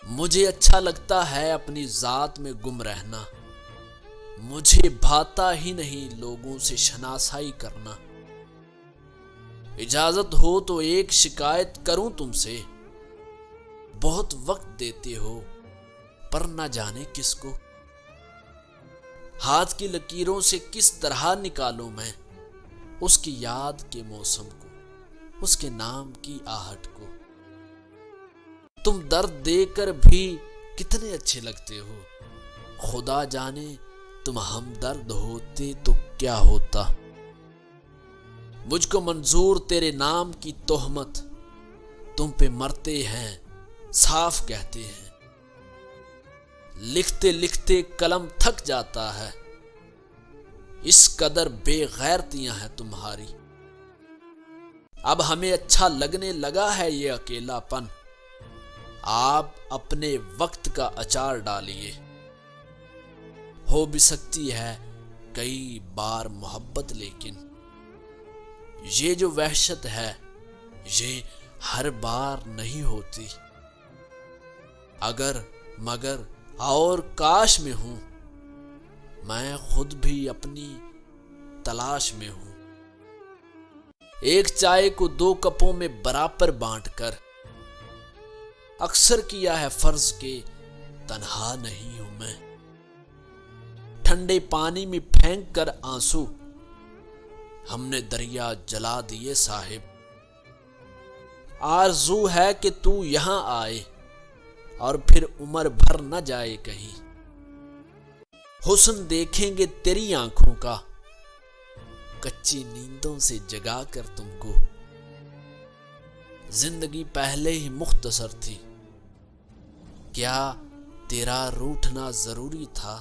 مجھے اچھا لگتا ہے اپنی ذات میں گم رہنا، مجھے بھاتا ہی نہیں لوگوں سے شناسائی کرنا۔ اجازت ہو تو ایک شکایت کروں تم سے، بہت وقت دیتے ہو پر نہ جانے کس کو۔ ہاتھ کی لکیروں سے کس طرح نکالوں میں اس کی یاد کے موسم کو، اس کے نام کی آہٹ کو۔ تم درد دے کر بھی کتنے اچھے لگتے ہو، خدا جانے تم ہمدرد ہوتے تو کیا ہوتا۔ مجھ کو منظور تیرے نام کی تہمت، تم پہ مرتے ہیں صاف کہتے ہیں۔ لکھتے لکھتے قلم تھک جاتا ہے، اس قدر بے غیرتیاں ہیں تمہاری۔ اب ہمیں اچھا لگنے لگا ہے یہ اکیلا پن، آپ اپنے وقت کا اچار ڈالیے۔ ہو بھی سکتی ہے کئی بار محبت، لیکن یہ جو وحشت ہے یہ ہر بار نہیں ہوتی۔ اگر مگر اور کاش میں ہوں، میں خود بھی اپنی تلاش میں ہوں۔ ایک چائے کو 2 کپوں میں برابر بانٹ کر اکثر کیا ہے فرض کہ تنہا نہیں ہوں میں۔ ٹھنڈے پانی میں پھینک کر آنسو ہم نے دریا جلا دیے صاحب۔ آرزو ہے کہ تو یہاں آئے اور پھر عمر بھر نہ جائے کہیں۔ حسن دیکھیں گے تیری آنکھوں کا، کچی نیندوں سے جگا کر تم کو۔ زندگی پہلے ہی مختصر تھی، کیا تیرا روٹھنا ضروری تھا؟